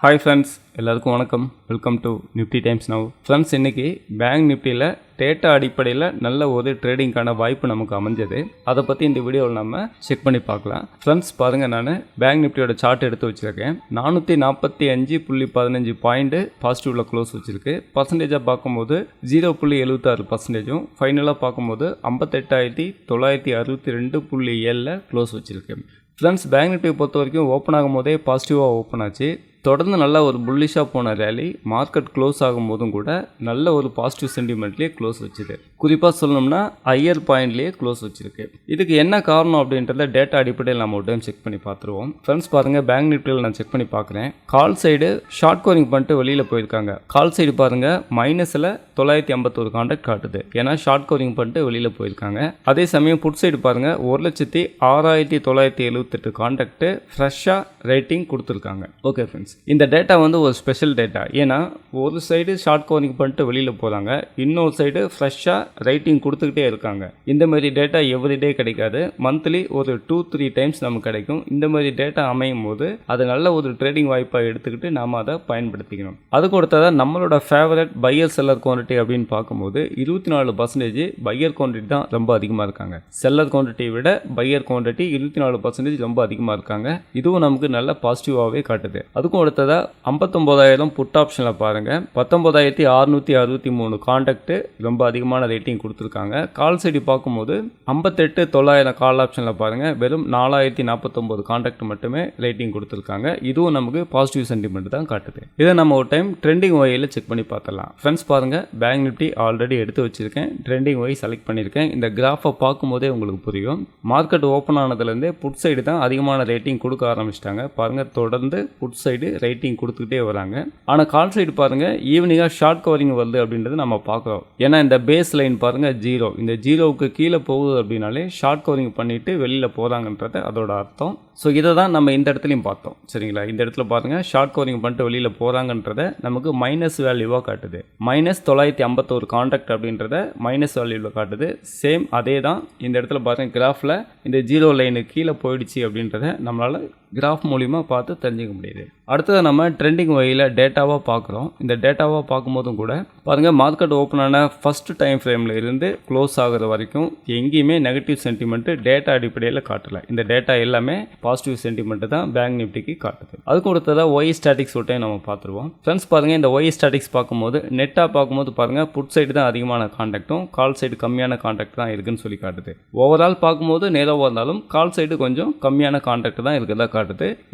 Hi friends, எல்லாருக்கும் வணக்கம். Welcome to Nifty times now. Friends, இன்றைக்கி பேங்க் நிஃப்டியில் டேட்டா அடிப்படையில் நல்ல ஒரு ட்ரேடிங்கான வாய்ப்பு நமக்கு அமைஞ்சது. அதை பற்றி இந்த வீடியோவில் நம்ம செக் பண்ணி பார்க்கலாம். ஃப்ரெண்ட்ஸ் பாருங்கள், நான் பேங்க் நிஃப்டியோட சார்ட் எடுத்து வச்சுருக்கேன். 445.15 பாயிண்ட்டு பாசிட்டிவில் க்ளோஸ் வச்சுருக்கு. பர்சன்டேஜாக பார்க்கும்போது 0.76%, ஃபைனலாக பார்க்கும்போது 58,962.7 க்ளோஸ் வச்சுருக்கு. ஃப்ரெண்ட்ஸ், பேங்க் நிஃப்டியை பொறுத்த வரைக்கும் ஓப்பன் ஆகும் போதே பாசிட்டிவாக ஓப்பன் ஆச்சு. தொடர்ந்து நல்ல ஒரு புல்லிஷாக போன ரேலி மார்க்கெட் க்ளோஸ் ஆகும் போதும் கூட நல்ல ஒரு பாசிட்டிவ் சென்டிமெண்ட்லேயே க்ளோஸ் வச்சுது. குறிப்பாக சொல்லணும்னா ஹையர் பாயிண்ட்லேயே க்ளோஸ் வச்சுருக்கு. இதுக்கு என்ன காரணம் அப்படின்றத டேட்டா அடிப்படையில் நம்ம ஒரு டைம் செக் பண்ணி பார்த்துருவோம். ஃப்ரெண்ட்ஸ் பாருங்கள், பேங்க் நிஃப்டியில் நான் செக் பண்ணி பார்க்குறேன். கால் சைடு ஷார்ட் கவரிங் பண்ணிட்டு வெளியில் போயிருக்காங்க. கால் சைடு பாருங்கள் மைனஸில் 951 கான்டாக்ட் காட்டுது. ஏன்னா ஷார்ட் கவரிங் பண்ணிட்டு வெளியில் போயிருக்காங்க. அதே சமயம் புட் சைடு பாருங்கள் 1,06,978 கான்டாக்ட் ஃப்ரெஷ்ஷாக ரேட்டிங் கொடுத்துருக்காங்க. ஓகே ஃப்ரெண்ட்ஸ், இந்த டேட்டா வந்து ஒரு ஸ்பெஷல் டேட்டா. ஏன்னா ஒரு சைடு ஷார்ட் கவரிங் பண்ணிட்டு வெளியில் போகிறாங்க, இன்னொரு சைடு ஃப்ரெஷ்ஷாக ரைட்டிங் கொடுத்துக்கிட்டே இருக்காங்க. இந்த மாதிரி டேட்டா எவ்ரிடே கிடைக்காது. மந்த்லி ஒரு 2-3 டைம்ஸ் நமக்கு கிடைக்கும். இந்த மாதிரி டேட்டா அமையும் போது அது நல்ல ஒரு ட்ரேடிங் வாய்ப்பாக எடுத்துக்கிட்டு நாம் அதை பயன்படுத்திக்கணும். அதுக்கு அடுத்ததான் நம்மளோட ஃபேவரட் பையர் செல்லர் குவான்டிட்டி அப்படின்னு பார்க்கும்போது 24% பையர் குவான்டிட்டி தான் ரொம்ப அதிகமாக இருக்காங்க. செல்லர் குவான்டிட்டியை விட பையர் குவான்டிட்டி 24% ரொம்ப அதிகமாக இருக்காங்க. இதுவும் நமக்கு நல்ல பாசிட்டிவாகவே காட்டுது. அதுக்கும் அடுத்ததா 59,000 புட் ஆப்ஷனில் பாருங்கள் 19,663 கான்டாக்ட் ரொம்ப அதிகமான ரேட்டிங் கொடுத்துருக்காங்க. கால் சைடு பார்க்கும்போது 58,900 கால் ஆப்ஷனில் பாருங்கள் வெறும் 4,049 கான்டாக்ட் மட்டுமே ரேட்டிங் கொடுத்துருக்காங்க. இதுவும் நமக்கு பாசிட்டிவ் சென்டிமெண்ட் தான் காட்டுது. இதை நம்ம ஒரு டைம் ட்ரெண்டிங் ஒயில் செக் பண்ணி பார்த்துடலாம். ஃப்ரெண்ட்ஸ் பாருங்கள், பேங்க் நிஃப்டி ஆல்ரெடி எடுத்து வச்சிருக்கேன். ட்ரெண்டிங் ஒய் செலக்ட் பண்ணியிருக்கேன். இந்த கிராஃபை பார்க்கும்போதே உங்களுக்கு புரியும். மார்க்கெட் ஓப்பன் ஆனதுலேருந்தே புட் சைடு தான் அதிகமான ரேட்டிங் கொடுக்க ஆரம்பிச்சிட்டாங்க. பாருங்கள், தொடர்ந்து புட் சைடு ரைட்டிங் கொடுத்துக்கிட்டே வராங்க. ஆனால் கால் சைடு பாருங்கள் ஈவினிங்காக ஷார்ட் கவரிங் வருது அப்படின்றது நம்ம பார்க்குறோம். ஏன்னா இந்த பேஸ் லைன் பாருங்கள் 0, இந்த 0க்கு கீழே போகுது அப்படின்னாலே ஷார்ட் கவரிங் பண்ணிட்டு வெளியில் போகிறாங்கன்றது அதோட அர்த்தம். ஸோ இதை தான் நம்ம இந்த இடத்துலையும் பார்த்தோம். சரிங்களா, இந்த இடத்துல பாருங்கள் ஷார்ட் கவரிங் பண்ணிட்டு வெளியில் போகிறாங்கன்றத நமக்கு மைனஸ் வேல்யூவாக காட்டுது. -951 கான்டாக்ட் அப்படின்றத மைனஸ் வேல்யூவில் காட்டுது. சேம் அதே தான் இந்த இடத்துல பாருங்கள் கிராஃபில் இந்த 0 லைனுக்கு கீழே போயிடுச்சு அப்படின்றத நம்மளால் கிராஃப் மூலிமா பார்த்து தெரிஞ்சுக்க முடியுது. அடுத்தது நம்ம ட்ரெண்டிங் வகையில் டேட்டாவாக பார்க்குறோம். இந்த டேட்டாவாக பார்க்கும்போதும் கூட பாருங்கள், மார்க்கெட் ஓப்பன் ஆன ஃபஸ்ட் டைம் ஃப்ரேமில் இருந்து க்ளோஸ் ஆகிற வரைக்கும் எங்கேயுமே நெகட்டிவ் சென்டிமெண்ட்டு டேட்டா அடிப்படையில் காட்டலை. இந்த டேட்டா எல்லாமே பாசிட்டிவ் சென்டிமெண்ட்டு தான் பேங்க் நிஃப்டிக்கு காட்டுது. அதுக்கு அடுத்ததாக ஒய் ஸ்டாட்டிக்ஸ் ஒரு டைம் நம்ம பார்த்துருவோம். ஃப்ரெண்ட்ஸ் பாருங்கள், இந்த ஒய் ஸ்டாட்டிக்ஸ் பார்க்கும்போது நெட்டாக பார்க்கும்போது பாருங்கள் புட் சைடு தான் அதிகமான கான்டாக்டும் கால் சைடு கம்மியான கான்டாக்ட் தான் இருக்குன்னு சொல்லி காட்டுது. ஓவரால் பார்க்கும்போது நேராக இருந்தாலும் கால் சைடு கொஞ்சம் கம்மியான கான்டாக்ட் தான் இருக்கிறதா காட்டுது.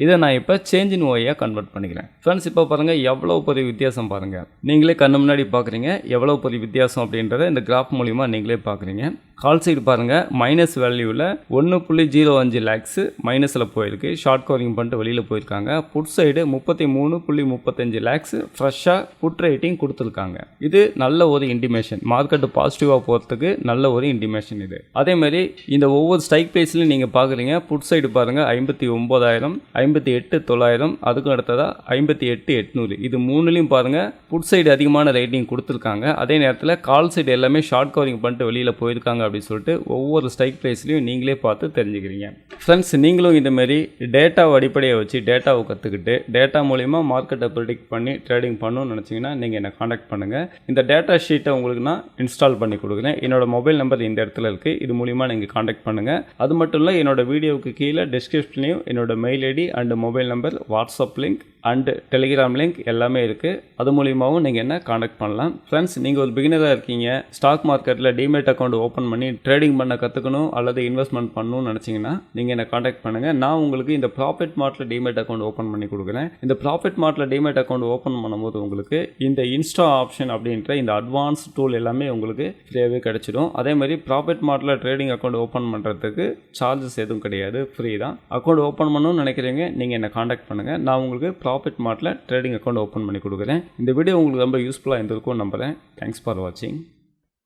இதை நான் இப்போ சேஞ்ச் இன் ஒய்யாக கன்வெர்ட் பண்ணிக்கிறேன். ஃப்ரெண்ட்ஸ் இப்போ பாருங்கள் எவ்வளோ பெரிய வித்தியாசம் பாருங்கள். நீங்களே கண்ணு முன்னாடி பார்க்குறீங்க எவ்வளோ பெரிய வித்தியாசம் அப்படின்றத இந்த கிராஃப் மூலிமா நீங்களே பார்க்குறீங்க. கால் சைடு பாருங்கள் மைனஸ் வேல்யூவில் 1.05 லேக்ஸ் மைனஸில் போயிருக்கு. ஷார்ட் கவரிங் பண்ணிட்டு வெளியில் போயிருக்காங்க. புட் சைடு 33.35 லேக்ஸ் ஃப்ரெஷ்ஷாக புட் ரேட்டிங் கொடுத்துருக்காங்க. இது நல்ல ஒரு இன்டிமேஷன். மார்க்கெட் பாசிட்டிவாக போகிறதுக்கு நல்ல ஒரு இன்டிமேஷன் இது. அதேமாதிரி இந்த ஒவ்வொரு ஸ்ட்ரைக் ப்ரைஸ்லையும் நீங்கள் பார்க்குறீங்க. புட் சைடு பாருங்கள் 59,000, 58,900, அதுக்கும் அடுத்ததாக 58,800. இது மூணுலையும் பாருங்கள் புட் சைடு அதிகமான ரேட்டிங் கொடுத்துருக்காங்க. அதே நேரத்தில் கால் சைடு எல்லாமே ஷார்ட் கவரிங் பண்ணிட்டு வெளியில் போயிருக்காங்க அப்படின்னு சொல்லிட்டு ஒவ்வொரு ஸ்ட்ரைக் ப்ரைஸ்லையும் நீங்களே பார்த்து தெரிஞ்சுக்கிறீங்க. ஃப்ரெண்ட்ஸ், நீங்களும் இந்த மாதிரி டேட்டாவை அடிப்படையை வச்சு டேட்டாவை கற்றுக்கிட்டு டேட்டா மூலிமா மார்க்கெட்டை ப்ரிடிக்ட் பண்ணி ட்ரேடிங் பண்ணணும்னு நினச்சிங்கன்னா நீங்கள் என்னை காண்டாக்ட் பண்ணுங்கள். இந்த டேட்டா ஷீட்டை உங்களுக்கு நான் இன்ஸ்டால் பண்ணி கொடுக்குறேன். என்னோட மொபைல் நம்பர் இந்த இடத்துல இருக்குது. இது மூலிமா நீங்கள் காண்டாக்ட் பண்ணுங்கள். அது மட்டும் இல்லை, என்னோட வீடியோவுக்கு கீழே டிஸ்கிரிப்ஷன்லையும் என்னோட mail ID and mobile number, WhatsApp link and Telegram link எல்லாமே இருக்குது. அது மூலியமாகவும் நீங்கள் என்ன காண்டாக்ட் பண்ணலாம். ஃப்ரெண்ட்ஸ், நீங்கள் ஒரு பிகினராக இருக்கீங்க, ஸ்டாக் மார்க்கெட்டில் டிமேட் அக்கௌண்ட் ஓப்பன் பண்ணி ட்ரேடிங் பண்ண கற்றுக்கணும் அல்லது இன்வெஸ்ட்மெண்ட் பண்ணணும்னு நினச்சிங்கன்னா நீங்கள் என்ன காண்டாக்ட் பண்ணுங்கள். நான் உங்களுக்கு இந்த ப்ராஃபிட் மார்ட்டில் டிமேட் அக்கௌண்ட் ஓப்பன் பண்ணி கொடுக்குறேன். இந்த ப்ராஃபிட் மார்ட்டில் டிமேட் அக்கௌண்ட் ஓப்பன் பண்ணும்போது உங்களுக்கு இந்த இன்ஸ்டா ஆப்ஷன் அப்படின்ற இந்த அட்வான்ஸ் டூல் எல்லாமே உங்களுக்கு ஃப்ரீயாகவே கிடைச்சிடும். அதே மாதிரி ப்ராஃபிட் மார்ட்டில் ட்ரேடிங் அக்கௌண்ட் ஓப்பன் பண்ணுறதுக்கு சார்ஜஸ் எதுவும் கிடையாது, ஃப்ரீ தான். அக்கௌண்ட் ஓப்பன் பண்ணணும்னு நினைக்கிறீங்க நீங்கள் என்ன காண்டாக்ட் பண்ணுங்கள். நான் உங்களுக்கு ப்ராஃபிட் மார்ட்டில் ட்ரேடிங் அக்கௌண்ட் ஓப்பன் பண்ணி கொடுக்குறேன். இந்த வீடியோ உங்களுக்கு ரொம்ப யூஸ்ஃபுல்லாக இருந்திருக்கும் நம்புகிறேன். தேங்க்ஸ் ஃபார் வாட்சிங்.